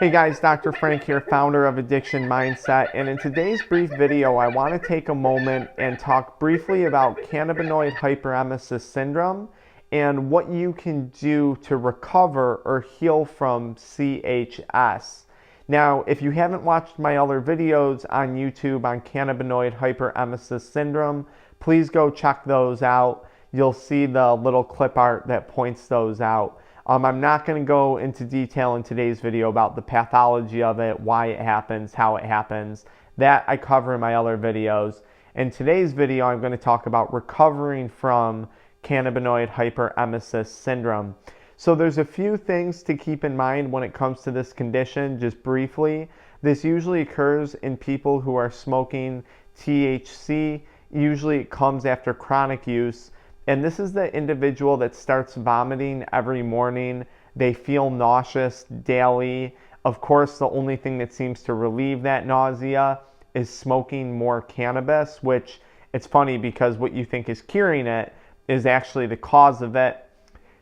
Hey guys, Dr. Frank here, founder of Addiction Mindset, and in today's brief video, I want to take a moment and talk briefly about Cannabinoid Hyperemesis Syndrome and what you can do to recover or heal from CHS. Now, if you haven't watched my other videos on YouTube on Cannabinoid Hyperemesis Syndrome, please go check those out. You'll see the little clip art that points those out. I'm not going to go into detail in today's video about the pathology of it, why it happens, how it happens. That I cover in my other videos. In today's video, I'm going to talk about recovering from Cannabinoid Hyperemesis Syndrome. So there's a few things to keep in mind when it comes to this condition, just briefly. This usually occurs in people who are smoking THC. Usually it comes after chronic use. And this is the individual that starts vomiting every morning. They feel nauseous daily. Of course, the only thing that seems to relieve that nausea is smoking more cannabis, which it's funny because what you think is curing it is actually the cause of it.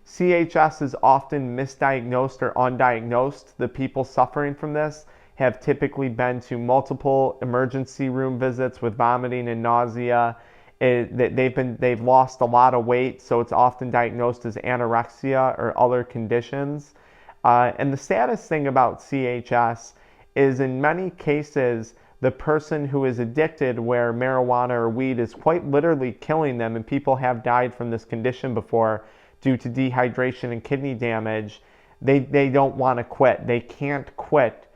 CHS is often misdiagnosed or undiagnosed. The people suffering from this have typically been to multiple emergency room visits with vomiting and nausea. They've lost a lot of weight, so it's often diagnosed as anorexia or other conditions. And the saddest thing about CHS is in many cases, the person who is addicted where marijuana or weed is quite literally killing them, and people have died from this condition before due to dehydration and kidney damage, they don't want to quit. They can't quit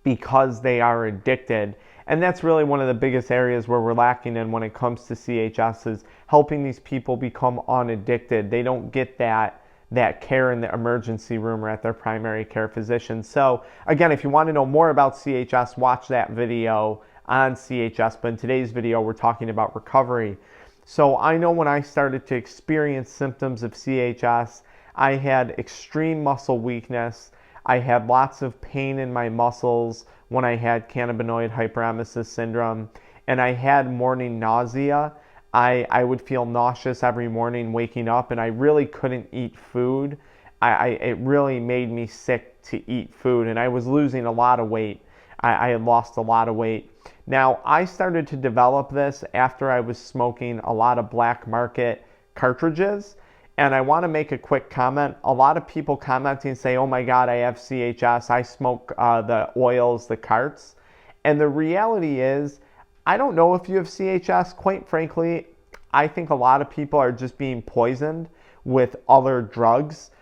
because they are addicted. And that's really one of the biggest areas where we're lacking in when it comes to CHS is helping these people become unaddicted. They don't get that care in the emergency room or at their primary care physician. So again, if you want to know more about CHS, watch that video on CHS. But in today's video, we're talking about recovery. So I know when I started to experience symptoms of CHS, I had extreme muscle weakness. I had lots of pain in my muscles when I had cannabinoid hyperemesis syndrome, and I had morning nausea. I would feel nauseous every morning waking up, and I really couldn't eat food. It really made me sick to eat food, and I was losing a lot of weight. I had lost a lot of weight. Now, I started to develop this after I was smoking a lot of black market cartridges. And I want to make a quick comment. A lot of people commenting say, oh my God, I have CHS. I smoke the oils, the carts. And the reality is, I don't know if you have CHS. Quite frankly, I think a lot of people are just being poisoned with other drugs.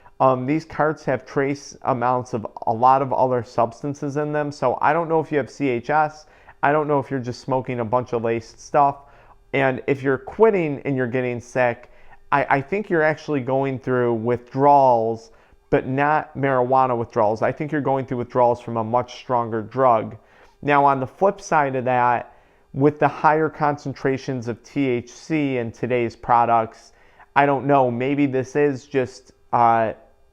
These carts have trace amounts of a lot of other substances in them. So I don't know if you have CHS. I don't know if you're just smoking a bunch of laced stuff. And if you're quitting and you're getting sick, I think you're actually going through withdrawals, but not marijuana withdrawals. I think you're going through withdrawals from a much stronger drug. Now, on the flip side of that, with the higher concentrations of THC in today's products, I don't know, maybe this is just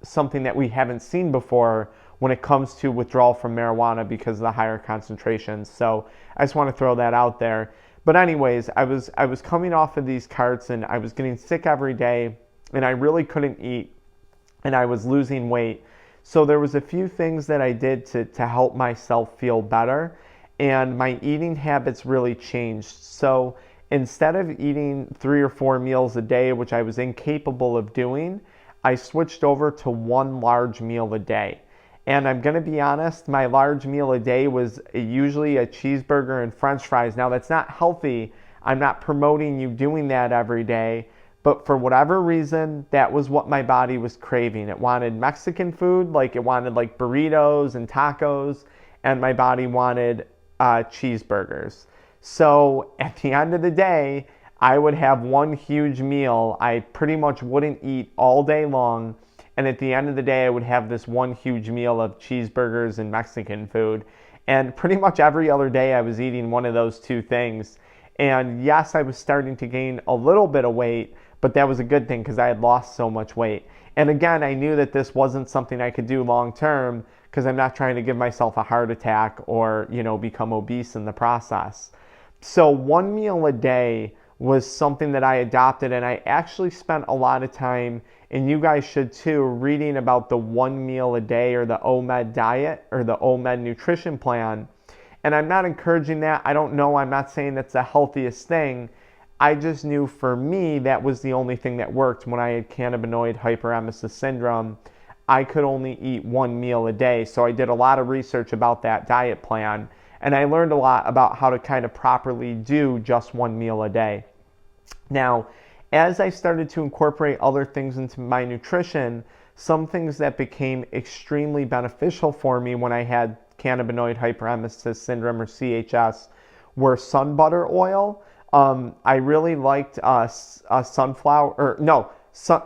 something that we haven't seen before when it comes to withdrawal from marijuana because of the higher concentrations. So I just want to throw that out there. But anyways, I was coming off of these carts and I was getting sick every day and I really couldn't eat and I was losing weight. So there was a few things that I did to help myself feel better, and my eating habits really changed. So instead of eating 3 or 4 meals a day, which I was incapable of doing, I switched over to 1 large meal a day. And I'm going to be honest, my large meal a day was usually a cheeseburger and french fries. Now, that's not healthy. I'm not promoting you doing that every day. But for whatever reason, that was what my body was craving. It wanted Mexican food, it wanted burritos and tacos. And my body wanted cheeseburgers. So at the end of the day, I would have one huge meal. I pretty much wouldn't eat all day long. And at the end of the day, I would have this one huge meal of cheeseburgers and Mexican food. And pretty much every other day, I was eating one of those 2 things. And yes, I was starting to gain a little bit of weight, but that was a good thing because I had lost so much weight. And again, I knew that this wasn't something I could do long term because I'm not trying to give myself a heart attack or, become obese in the process. So 1 meal a day was something that I adopted, and I actually spent a lot of time, and you guys should too, reading about the 1 meal a day or the OMED diet or the OMED nutrition plan. And I'm not encouraging that. I don't know. I'm not saying that's the healthiest thing. I just knew for me that was the only thing that worked when I had cannabinoid hyperemesis syndrome. I could only eat 1 meal a day. So I did a lot of research about that diet plan, and I learned a lot about how to kind of properly do just 1 meal a day. Now, as I started to incorporate other things into my nutrition, some things that became extremely beneficial for me when I had cannabinoid hyperemesis syndrome or CHS were sun butter oil. I really liked sunflower, or no, sun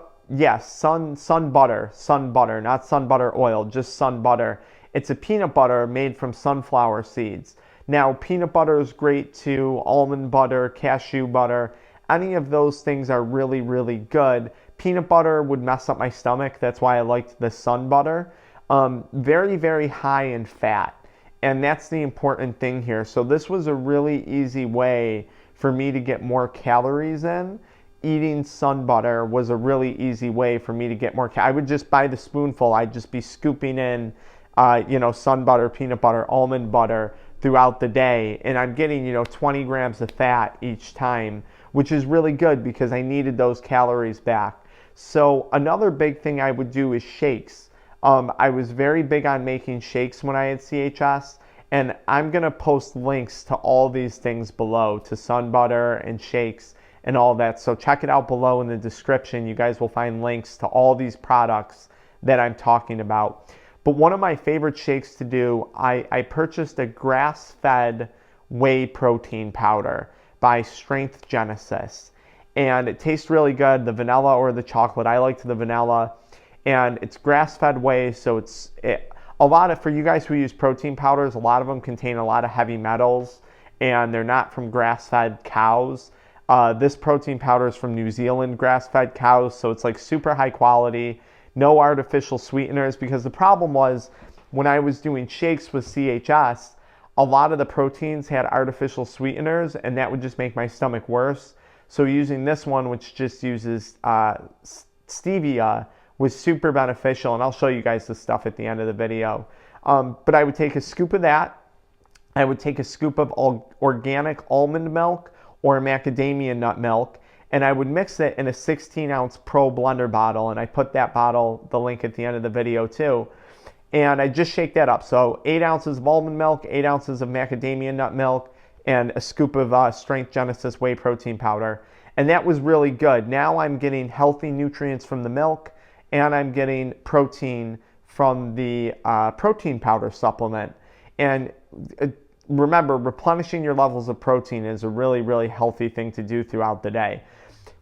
butter, not sun butter oil, just sun butter. It's a peanut butter made from sunflower seeds. Now, peanut butter is great too, almond butter, cashew butter. Any of those things are really, really good. Peanut butter would mess up my stomach. That's why I liked the sun butter. Very, very high in fat. And that's the important thing here. So this was a really easy way for me to get more calories in. Eating sun butter was a really easy way for me to get more. I would just buy the spoonful. I'd just be scooping in, sun butter, peanut butter, almond butter throughout the day. And I'm getting, 20 grams of fat each time, which is really good because I needed those calories back. So another big thing I would do is shakes. I was very big on making shakes when I had CHS, and I'm going to post links to all these things below, to sun butter and shakes and all that. So check it out below in the description. You guys will find links to all these products that I'm talking about. But one of my favorite shakes to do, I purchased a grass-fed whey protein powder by Strength Genesis. And it tastes really good, the vanilla or the chocolate. I liked the vanilla. And it's grass-fed whey, so for you guys who use protein powders, a lot of them contain a lot of heavy metals, and they're not from grass-fed cows. This protein powder is from New Zealand grass-fed cows, so it's like super high quality, no artificial sweeteners, because the problem was when I was doing shakes with CHS, a lot of the proteins had artificial sweeteners, and that would just make my stomach worse. So using this one, which just uses stevia, was super beneficial, and I'll show you guys the stuff at the end of the video. But I would take a scoop of that. I would take a scoop of organic almond milk or macadamia nut milk, and I would mix it in a 16-ounce Pro blender bottle, and I put that bottle, the link at the end of the video too. And I just shake that up. So 8 ounces of almond milk, 8 ounces of macadamia nut milk, and a scoop of Strength Genesis whey protein powder. And that was really good. Now I'm getting healthy nutrients from the milk, and I'm getting protein from the protein powder supplement. And remember, replenishing your levels of protein is a really, really healthy thing to do throughout the day.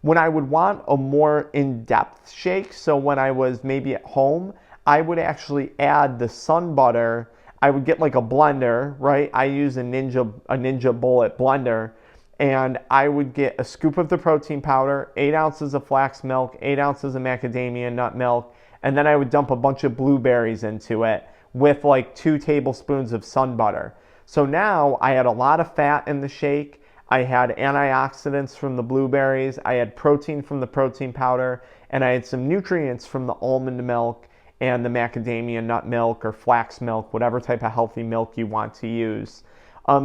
When I would want a more in-depth shake, so when I was maybe at home, I would actually add the sun butter. I would get like a blender, right? I use a Ninja Bullet blender, and I would get a scoop of the protein powder, 8 ounces of flax milk, 8 ounces of macadamia nut milk, and then I would dump a bunch of blueberries into it with like 2 tablespoons of sun butter. So now I had a lot of fat in the shake. I had antioxidants from the blueberries. I had protein from the protein powder, and I had some nutrients from the almond milk and the macadamia nut milk or flax milk, whatever type of healthy milk you want to use.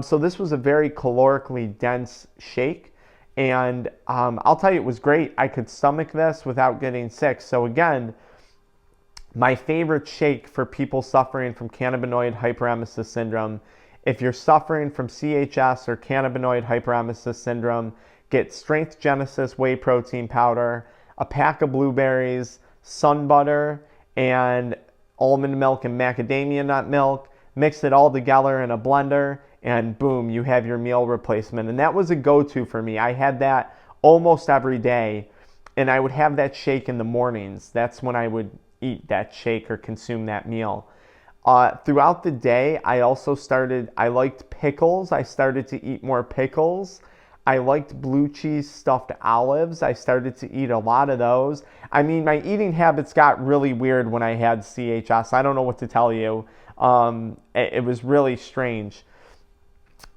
So this was a very calorically dense shake, and I'll tell you, it was great. I could stomach this without getting sick. So again, my favorite shake for people suffering from cannabinoid hyperemesis syndrome. If you're suffering from CHS or cannabinoid hyperemesis syndrome, get Strength Genesis whey protein powder, a pack of blueberries, sun butter, and almond milk and macadamia nut milk. Mix it all together in a blender, and boom, you have your meal replacement. And that was a go-to for me. I had that almost every day, and I would have that shake in the mornings. That's when I would eat that shake or consume that meal. Throughout the day, I liked pickles. I started to eat more pickles. I liked blue cheese stuffed olives. I started to eat a lot of those. I mean, my eating habits got really weird when I had CHS. I don't know what to tell you. It was really strange.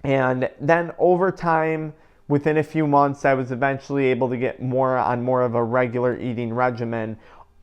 And then over time, Within a few months, I was eventually able to get more of a regular eating regimen.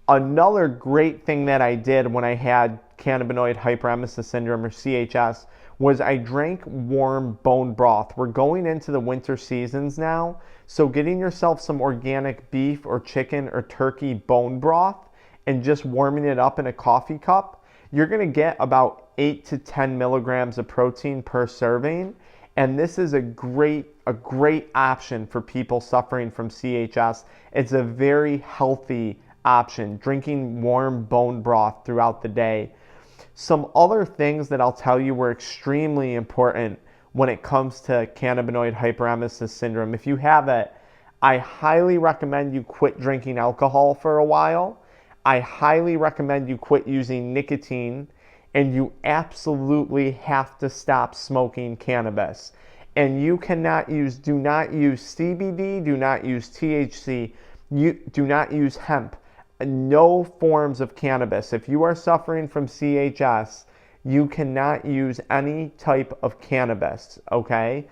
Another great thing that I did when I had Cannabinoid Hyperemesis Syndrome, or CHS, was I drank warm bone broth. We're going into the winter seasons now, so getting yourself some organic beef or chicken or turkey bone broth and just warming it up in a coffee cup, you're going to get about 8 to 10 milligrams of protein per serving. And this is a great option for people suffering from CHS. It's a very healthy option, drinking warm bone broth throughout the day. Some other things that I'll tell you were extremely important when it comes to cannabinoid hyperemesis syndrome. If you have it, I highly recommend you quit drinking alcohol for a while. I highly recommend you quit using nicotine, and you absolutely have to stop smoking cannabis. And you do not use CBD, do not use THC, do not use hemp. No forms of cannabis. If you are suffering from CHS, you cannot use any type of cannabis, okay?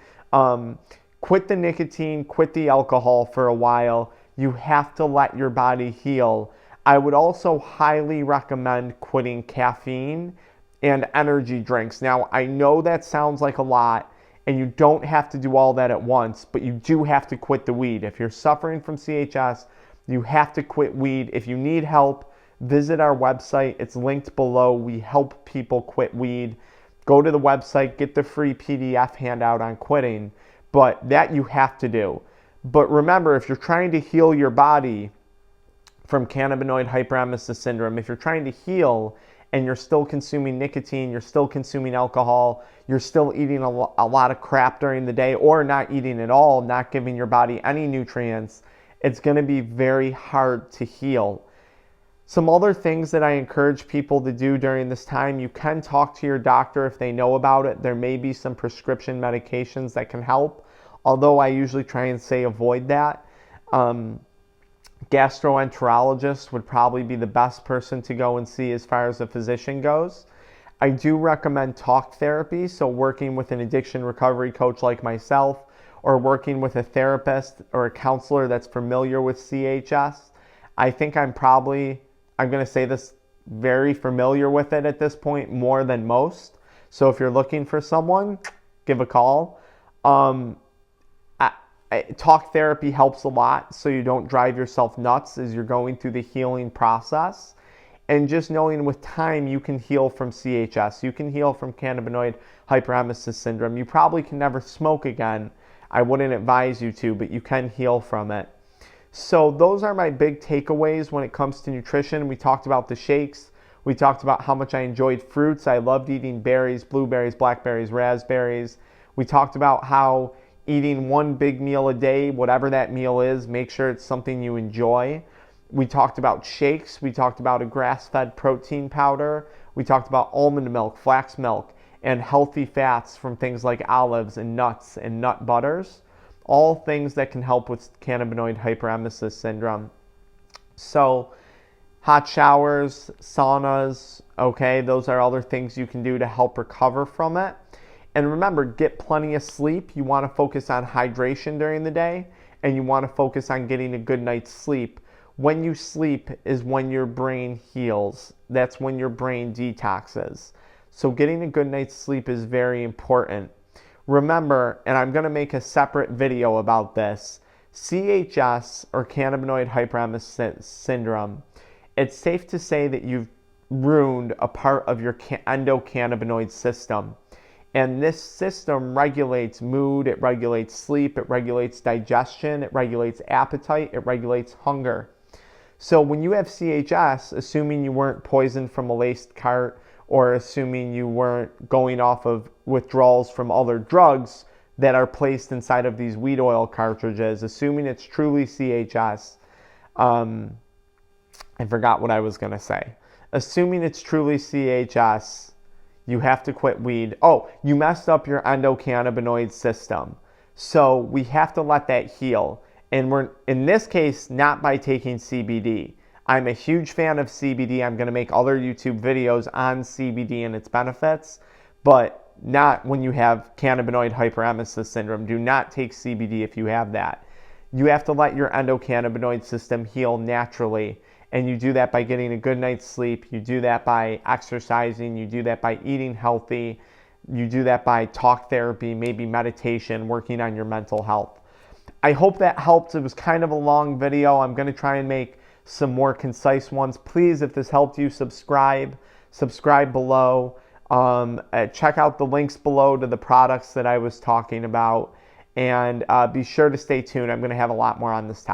Quit the nicotine, quit the alcohol for a while. You have to let your body heal. I would also highly recommend quitting caffeine and energy drinks. Now, I know that sounds like a lot, and you don't have to do all that at once, but you do have to quit the weed. If you're suffering from CHS, you have to quit weed. If you need help, visit our website. It's linked below. We help people quit weed. Go to the website, get the free PDF handout on quitting, but that you have to do. But remember, if you're trying to heal your body from cannabinoid hyperemesis syndrome, if you're trying to heal and you're still consuming nicotine, you're still consuming alcohol, you're still eating a lot of crap during the day, or not eating at all, not giving your body any nutrients, it's going to be very hard to heal. Some other things that I encourage people to do during this time: you can talk to your doctor if they know about it. There may be some prescription medications that can help, although I usually try and say avoid that. Gastroenterologist would probably be the best person to go and see as far as a physician goes. I do recommend talk therapy, so working with an addiction recovery coach like myself, or working with a therapist or a counselor that's familiar with CHS. I think I'm going to say this, very familiar with it at this point, more than most. So if you're looking for someone, give a call. Talk therapy helps a lot, so you don't drive yourself nuts as you're going through the healing process. And just knowing with time you can heal from CHS, you can heal from cannabinoid hyperemesis syndrome. You probably can never smoke again. I wouldn't advise you to, but you can heal from it. So those are my big takeaways when it comes to nutrition. We talked about the shakes. We talked about how much I enjoyed fruits. I loved eating berries, blueberries, blackberries, raspberries. We talked about how eating one big meal a day, whatever that meal is, make sure it's something you enjoy. We talked about shakes. We talked about a grass-fed protein powder. We talked about almond milk, flax milk, and healthy fats from things like olives and nuts and nut butters. All things that can help with cannabinoid hyperemesis syndrome. So hot showers, saunas, okay, those are other things you can do to help recover from it. And remember, get plenty of sleep. You want to focus on hydration during the day, and you want to focus on getting a good night's sleep. When you sleep is when your brain heals. That's when your brain detoxes. So getting a good night's sleep is very important. Remember, and I'm going to make a separate video about this, CHS, or cannabinoid hyperemesis syndrome, it's safe to say that you've ruined a part of your endocannabinoid system. And this system regulates mood, it regulates sleep, it regulates digestion, it regulates appetite, it regulates hunger. So when you have CHS, assuming you weren't poisoned from a laced cart, or assuming you weren't going off of withdrawals from other drugs that are placed inside of these weed oil cartridges, assuming it's truly CHS, I forgot what I was going to say. Assuming it's truly CHS, you have to quit weed. Oh, you messed up your endocannabinoid system. So we have to let that heal. And we're, in this case, not by taking CBD. I'm a huge fan of CBD. I'm going to make other YouTube videos on CBD and its benefits. but not when you have cannabinoid hyperemesis syndrome. Do not take CBD if you have that. You have to let your endocannabinoid system heal naturally, and you do that by getting a good night's sleep. You do that by exercising. You do that by eating healthy. You do that by talk therapy, maybe meditation, working on your mental health. I hope that helped. It was kind of a long video. I'm going to try and make some more concise ones. Please, if this helped you, subscribe below. Check out the links below to the products that I was talking about. And be sure to stay tuned. I'm going to have a lot more on this topic.